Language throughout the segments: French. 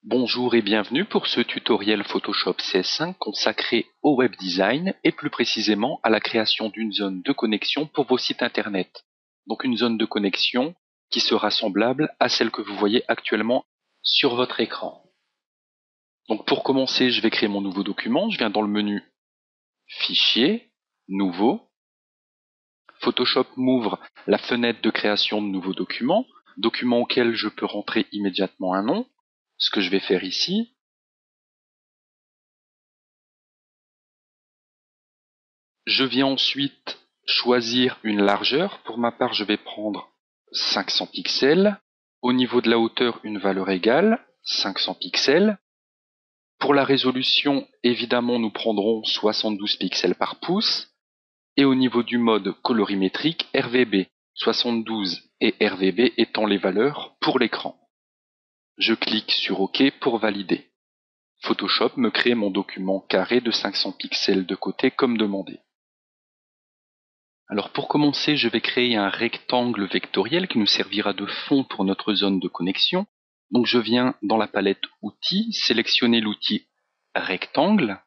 Bonjour et bienvenue pour ce tutoriel Photoshop CS5 consacré au web design et plus précisément à la création d'une zone de connexion pour vos sites internet. Donc une zone de connexion qui sera semblable à celle que vous voyez actuellement sur votre écran. Donc pour commencer, je vais créer mon nouveau document. Je viens dans le menu Fichier, Nouveau. Photoshop m'ouvre la fenêtre de création de nouveaux documents, document auquel je peux rentrer immédiatement un nom. Ce que je vais faire ici, je viens ensuite choisir une largeur. Pour ma part, je vais prendre 500 pixels. Au niveau de la hauteur, une valeur égale, 500 pixels. Pour la résolution, évidemment, nous prendrons 72 pixels par pouce. Et au niveau du mode colorimétrique, RVB, 72 et RVB étant les valeurs pour l'écran. Je clique sur OK pour valider. Photoshop me crée mon document carré de 500 pixels de côté comme demandé. Alors pour commencer, je vais créer un rectangle vectoriel qui nous servira de fond pour notre zone de connexion. Donc je viens dans la palette Outils, sélectionner l'outil Rectangle.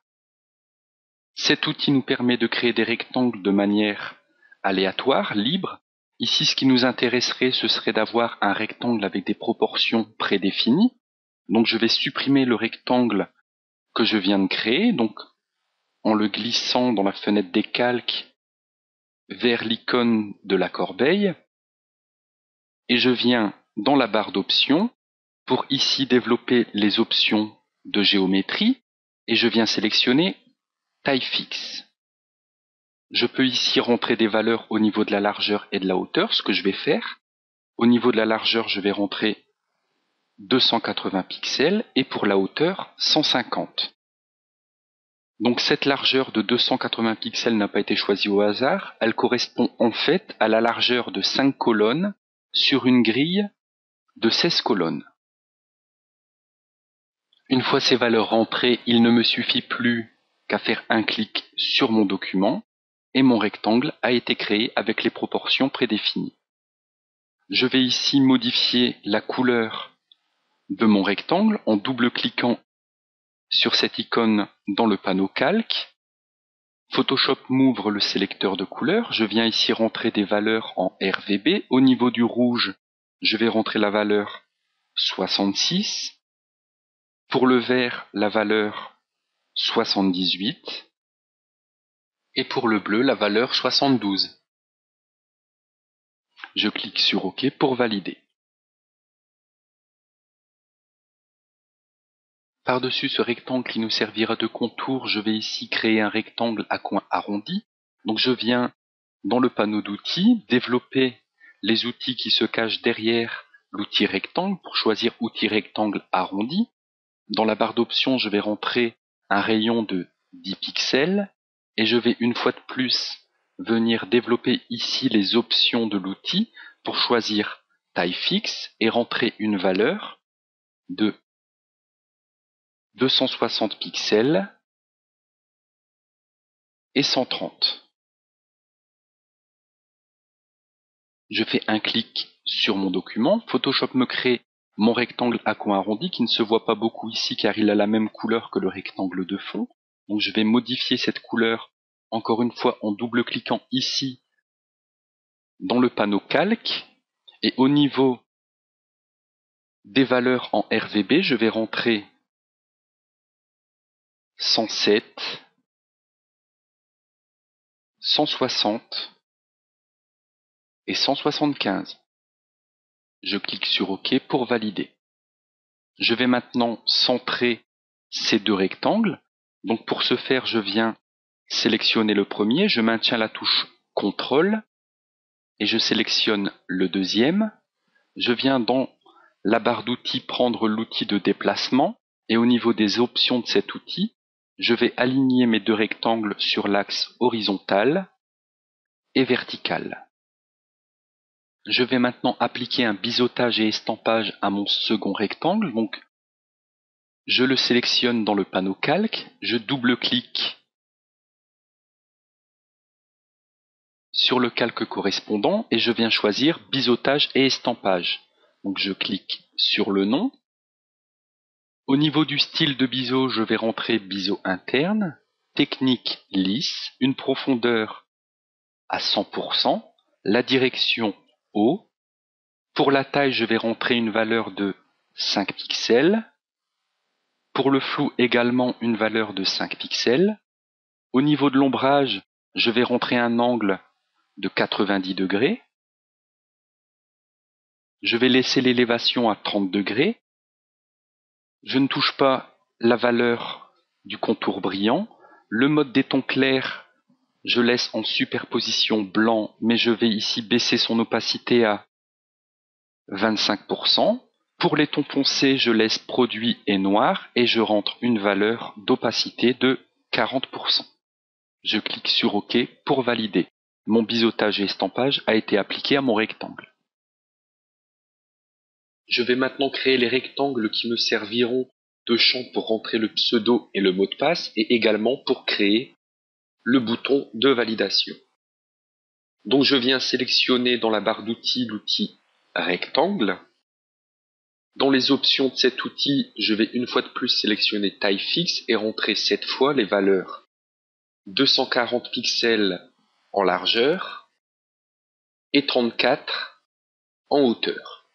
Cet outil nous permet de créer des rectangles de manière aléatoire, libre. Ici, ce qui nous intéresserait, ce serait d'avoir un rectangle avec des proportions prédéfinies. Donc je vais supprimer le rectangle que je viens de créer, donc en le glissant dans la fenêtre des calques vers l'icône de la corbeille, et je viens dans la barre d'options pour ici développer les options de géométrie, et je viens sélectionner taille fixe. Je peux ici rentrer des valeurs au niveau de la largeur et de la hauteur, ce que je vais faire. Au niveau de la largeur, je vais rentrer 280 pixels et pour la hauteur, 150. Donc cette largeur de 280 pixels n'a pas été choisie au hasard, elle correspond en fait à la largeur de 5 colonnes sur une grille de 16 colonnes. Une fois ces valeurs rentrées, il ne me suffit plus qu'à faire un clic sur mon document et mon rectangle a été créé avec les proportions prédéfinies. Je vais ici modifier la couleur de mon rectangle en double-cliquant sur cette icône dans le panneau calque. Photoshop m'ouvre le sélecteur de couleurs. Je viens ici rentrer des valeurs en RVB. Au niveau du rouge, je vais rentrer la valeur 66. Pour le vert, la valeur 78. Et pour le bleu, la valeur 72. Je clique sur OK pour valider. Par-dessus ce rectangle qui nous servira de contour, je vais ici créer un rectangle à coin arrondi. Donc je viens dans le panneau d'outils, développer les outils qui se cachent derrière l'outil rectangle pour choisir outil rectangle arrondi. Dans la barre d'options, je vais rentrer un rayon de 10 pixels et je vais une fois de plus venir développer ici les options de l'outil pour choisir taille fixe et rentrer une valeur de 260 pixels et 130. Je fais un clic sur mon document. Photoshop me crée mon rectangle à coin arrondi qui ne se voit pas beaucoup ici car il a la même couleur que le rectangle de fond. Donc je vais modifier cette couleur encore une fois en double-cliquant ici dans le panneau calque. Et au niveau des valeurs en RVB, je vais rentrer 107, 160 et 175. Je clique sur OK pour valider. Je vais maintenant centrer ces deux rectangles. Donc pour ce faire, je viens sélectionner le premier, je maintiens la touche CTRL et je sélectionne le deuxième. Je viens dans la barre d'outils prendre l'outil de déplacement et au niveau des options de cet outil, je vais aligner mes deux rectangles sur l'axe horizontal et vertical. Je vais maintenant appliquer un biseautage et estampage à mon second rectangle. Donc, je le sélectionne dans le panneau calque, je double-clique sur le calque correspondant et je viens choisir biseautage et estampage. Donc je clique sur le nom Au niveau du style de biseau, je vais rentrer biseau interne, technique lisse, une profondeur à 100%, la direction haut. Pour la taille, je vais rentrer une valeur de 5 pixels. Pour le flou également une valeur de 5 pixels. Au niveau de l'ombrage, je vais rentrer un angle de 90 degrés. Je vais laisser l'élévation à 30 degrés. Je ne touche pas la valeur du contour brillant. Le mode des tons clairs, je laisse en superposition blanc, mais je vais ici baisser son opacité à 25%. Pour les tons foncés, je laisse produit et noir et je rentre une valeur d'opacité de 40%. Je clique sur OK pour valider. Mon biseautage et estampage a été appliqué à mon rectangle. Je vais maintenant créer les rectangles qui me serviront de champ pour rentrer le pseudo et le mot de passe et également pour créer le bouton de validation. Donc je viens sélectionner dans la barre d'outils l'outil rectangle. Dans les options de cet outil, je vais une fois de plus sélectionner taille fixe et rentrer cette fois les valeurs 240 pixels en largeur et 34 en hauteur.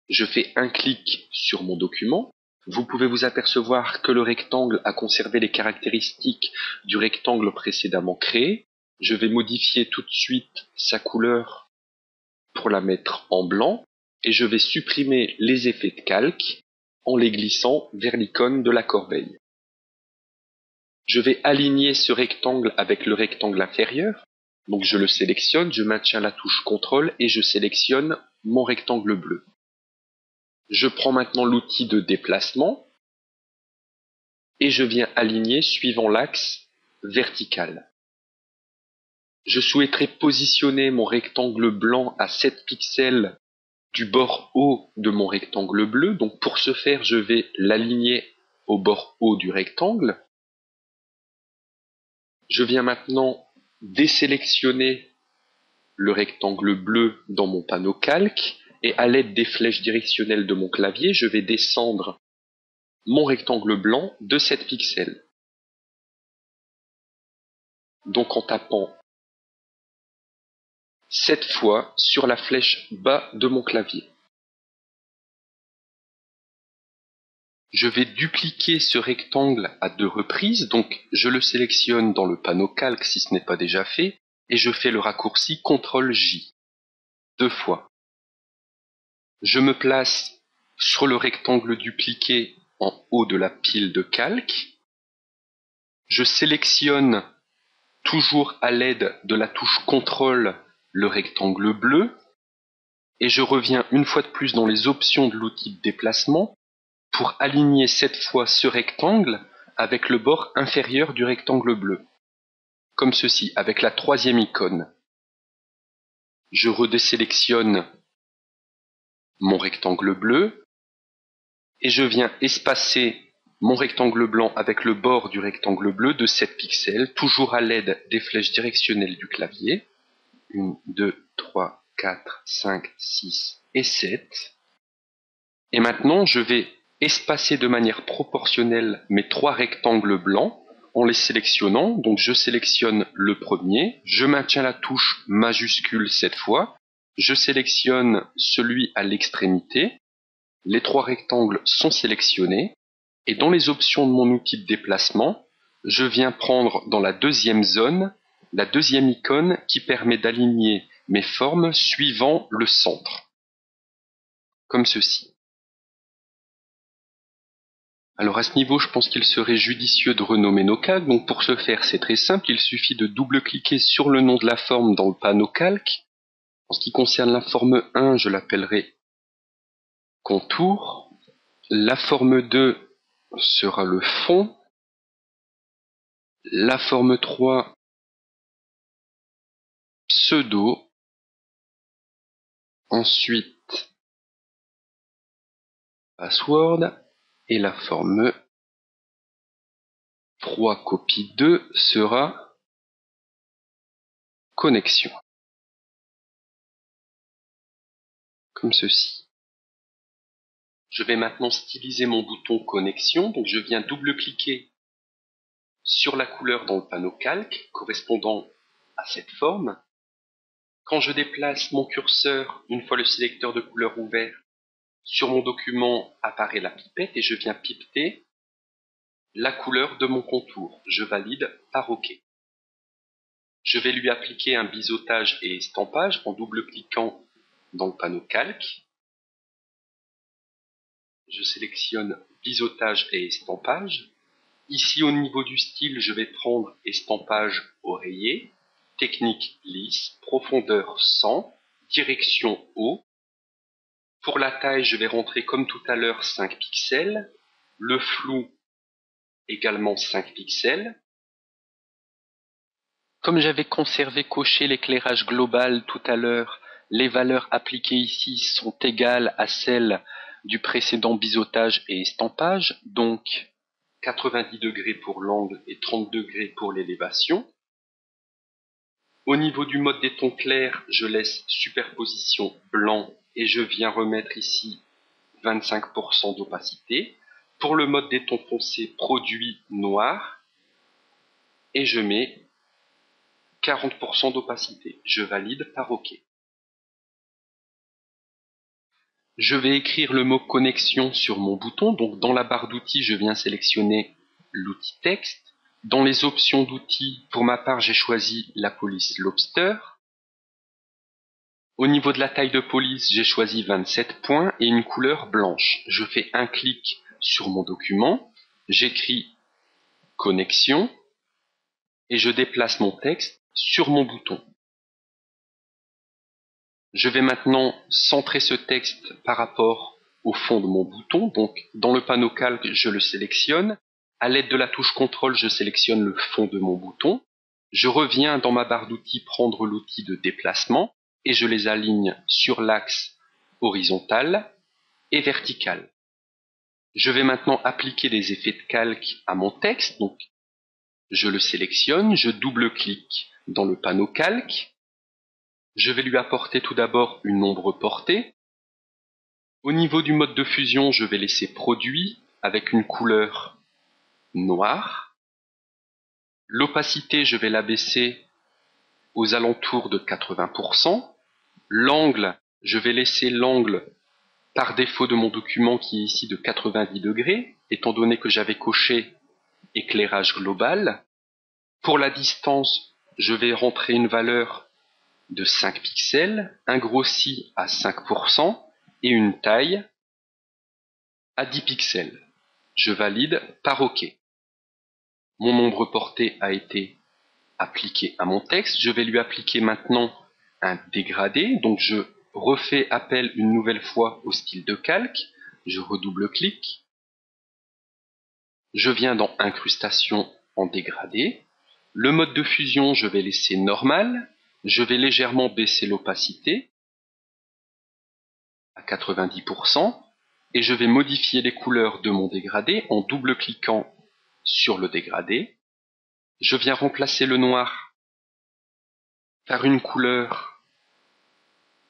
Je fais un clic sur mon document. Vous pouvez vous apercevoir que le rectangle a conservé les caractéristiques du rectangle précédemment créé. Je vais modifier tout de suite sa couleur pour la mettre en blanc et je vais supprimer les effets de calque en les glissant vers l'icône de la corbeille. Je vais aligner ce rectangle avec le rectangle inférieur. Donc je le sélectionne, je maintiens la touche CTRL et je sélectionne mon rectangle bleu. Je prends maintenant l'outil de déplacement et je viens aligner suivant l'axe vertical. Je souhaiterais positionner mon rectangle blanc à 7 pixels du bord haut de mon rectangle bleu. Donc pour ce faire, je vais l'aligner au bord haut du rectangle. Je viens maintenant désélectionner le rectangle bleu dans mon panneau calque et à l'aide des flèches directionnelles de mon clavier, je vais descendre mon rectangle blanc de 7 pixels. Donc en tapant 7 fois sur la flèche bas de mon clavier. Je vais dupliquer ce rectangle à 2 reprises, donc je le sélectionne dans le panneau calque si ce n'est pas déjà fait, et je fais le raccourci CTRL-J 2 fois. Je me place sur le rectangle dupliqué en haut de la pile de calque. Je sélectionne toujours à l'aide de la touche CTRL le rectangle bleu et je reviens une fois de plus dans les options de l'outil de déplacement pour aligner cette fois ce rectangle avec le bord inférieur du rectangle bleu, comme ceci, avec la troisième icône. Je redésélectionne mon rectangle bleu et je viens espacer mon rectangle blanc avec le bord du rectangle bleu de 7 pixels, toujours à l'aide des flèches directionnelles du clavier. 1, 2, 3, 4, 5, 6 et 7. Et maintenant, je vais espacer de manière proportionnelle mes 3 rectangles blancs en les sélectionnant. Donc je sélectionne le premier, je maintiens la touche majuscule cette fois, je sélectionne celui à l'extrémité, les 3 rectangles sont sélectionnés, et dans les options de mon outil de déplacement, je viens prendre dans la deuxième zone, la deuxième icône qui permet d'aligner mes formes suivant le centre, comme ceci. Alors à ce niveau, je pense qu'il serait judicieux de renommer nos calques. Donc pour ce faire, c'est très simple, il suffit de double-cliquer sur le nom de la forme dans le panneau calque. En ce qui concerne la forme 1, je l'appellerai contour. La forme 2 sera le fond. La forme 3, pseudo. Ensuite, password. Et la forme 3 copie 2 sera connexion. Comme ceci. Je vais maintenant styliser mon bouton connexion, donc je viens double-cliquer sur la couleur dans le panneau calque correspondant à cette forme. Quand je déplace mon curseur, une fois le sélecteur de couleur ouvert, sur mon document apparaît la pipette et je viens pipeter la couleur de mon contour. Je valide par OK. Je vais lui appliquer un biseautage et estampage en double-cliquant dans le panneau calque. Je sélectionne biseautage et estampage. Ici, au niveau du style, je vais prendre estampage oreiller, technique lisse, profondeur 100, direction haut. Pour la taille, je vais rentrer comme tout à l'heure 5 pixels. Le flou, également 5 pixels. Comme j'avais conservé coché l'éclairage global tout à l'heure, les valeurs appliquées ici sont égales à celles du précédent biseautage et estampage, donc 90 degrés pour l'angle et 30 degrés pour l'élévation. Au niveau du mode des tons clairs, je laisse superposition blanc et je viens remettre ici 25% d'opacité. Pour le mode des tons foncés, produit noir et je mets 40% d'opacité. Je valide par OK. Je vais écrire le mot connexion sur mon bouton. Donc dans la barre d'outils, je viens sélectionner l'outil texte. Dans les options d'outils, pour ma part, j'ai choisi la police Lobster. Au niveau de la taille de police, j'ai choisi 27 points et une couleur blanche. Je fais un clic sur mon document, j'écris connexion et je déplace mon texte sur mon bouton. Je vais maintenant centrer ce texte par rapport au fond de mon bouton. Donc dans le panneau calque, je le sélectionne. À l'aide de la touche contrôle, je sélectionne le fond de mon bouton. Je reviens dans ma barre d'outils prendre l'outil de déplacement et je les aligne sur l'axe horizontal et vertical. Je vais maintenant appliquer des effets de calque à mon texte. Donc je le sélectionne, je double-clique dans le panneau calque. Je vais lui apporter tout d'abord une ombre portée. Au niveau du mode de fusion, je vais laisser produit avec une couleur noire. L'opacité, je vais la baisser aux alentours de 80%. L'angle, je vais laisser l'angle par défaut de mon document qui est ici de 90 degrés, étant donné que j'avais coché éclairage global. Pour la distance, je vais rentrer une valeur de 5 pixels, un grossi à 5% et une taille à 10 pixels. Je valide par OK. Mon ombre portée a été appliquée à mon texte. Je vais lui appliquer maintenant un dégradé. Donc je refais appel une nouvelle fois au style de calque. Je redouble-clique. Je viens dans incrustation en dégradé. Le mode de fusion, je vais laisser normal. Je vais légèrement baisser l'opacité à 90% et je vais modifier les couleurs de mon dégradé en double-cliquant sur le dégradé. Je viens remplacer le noir par une couleur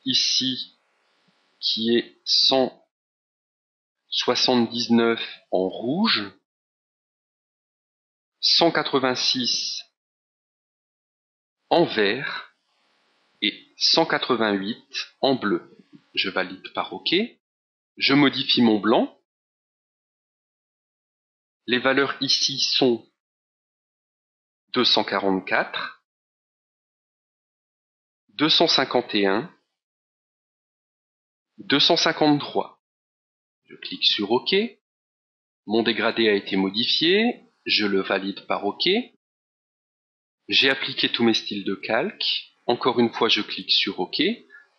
ici qui est 179 en rouge, 186 en vert et 188 en bleu. Je valide par OK. Je modifie mon blanc. Les valeurs ici sont 244, 251, 253. Je clique sur OK. Mon dégradé a été modifié. Je le valide par OK. J'ai appliqué tous mes styles de calque. Encore une fois, je clique sur OK.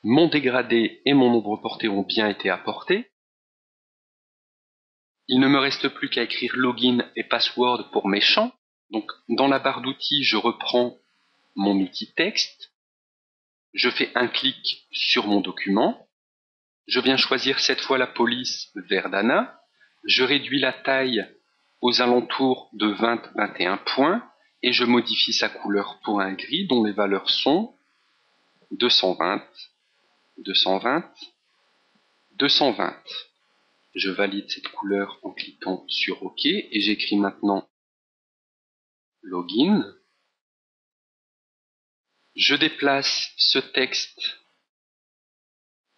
Mon dégradé et mon ombre portée ont bien été apportés. Il ne me reste plus qu'à écrire login et password pour mes champs. Donc, dans la barre d'outils, je reprends mon outil texte. Je fais un clic sur mon document. Je viens choisir cette fois la police Verdana. Je réduis la taille aux alentours de 20-21 points et je modifie sa couleur pour un gris dont les valeurs sont 220, 220, 220. Je valide cette couleur en cliquant sur OK et j'écris maintenant Login. Je déplace ce texte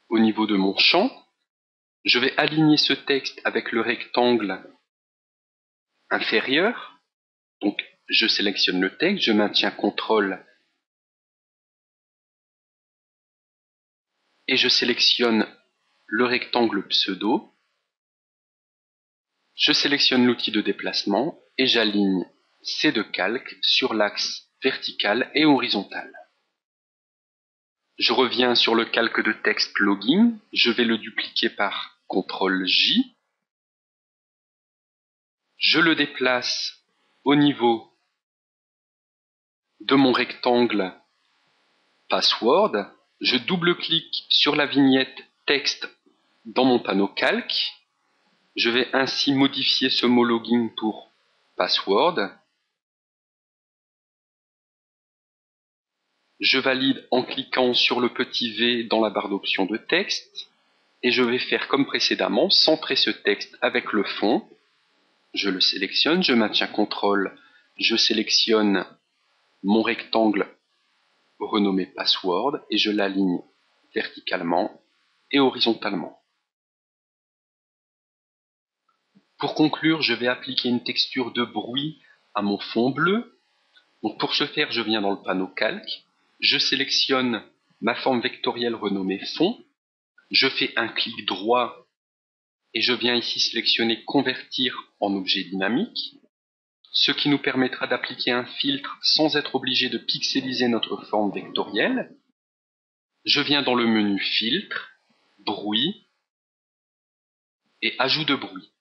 au niveau de mon champ. Je vais aligner ce texte avec le rectangle inférieur. Donc, je sélectionne le texte, je maintiens CTRL et je sélectionne le rectangle pseudo. Je sélectionne l'outil de déplacement et j'aligne ces deux calques sur l'axe vertical et horizontal. Je reviens sur le calque de texte login, je vais le dupliquer par CTRL-J. Je le déplace au niveau de mon rectangle password. Je double-clique sur la vignette texte dans mon panneau calque. Je vais ainsi modifier ce mot login pour password. Je valide en cliquant sur le petit V dans la barre d'options de texte. Et je vais faire comme précédemment, centrer ce texte avec le fond. Je le sélectionne, je maintiens CTRL, je sélectionne mon rectangle renommé password et je l'aligne verticalement et horizontalement. Pour conclure, je vais appliquer une texture de bruit à mon fond bleu. Donc pour ce faire, je viens dans le panneau calque, je sélectionne ma forme vectorielle renommée fond, je fais un clic droit et je viens ici sélectionner convertir en objet dynamique, ce qui nous permettra d'appliquer un filtre sans être obligé de pixeliser notre forme vectorielle. Je viens dans le menu filtre, bruit et ajout de bruit.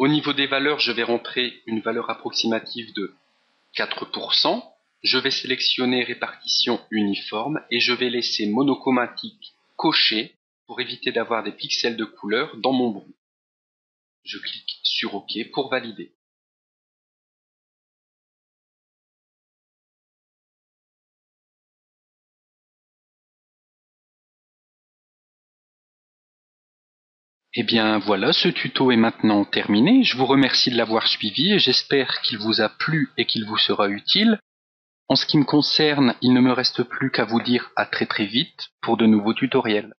Au niveau des valeurs, je vais rentrer une valeur approximative de 4%. Je vais sélectionner répartition uniforme et je vais laisser monochromatique coché pour éviter d'avoir des pixels de couleur dans mon bruit. Je clique sur OK pour valider. Eh bien voilà, ce tuto est maintenant terminé. Je vous remercie de l'avoir suivi et j'espère qu'il vous a plu et qu'il vous sera utile. En ce qui me concerne, il ne me reste plus qu'à vous dire à très très vite pour de nouveaux tutoriels.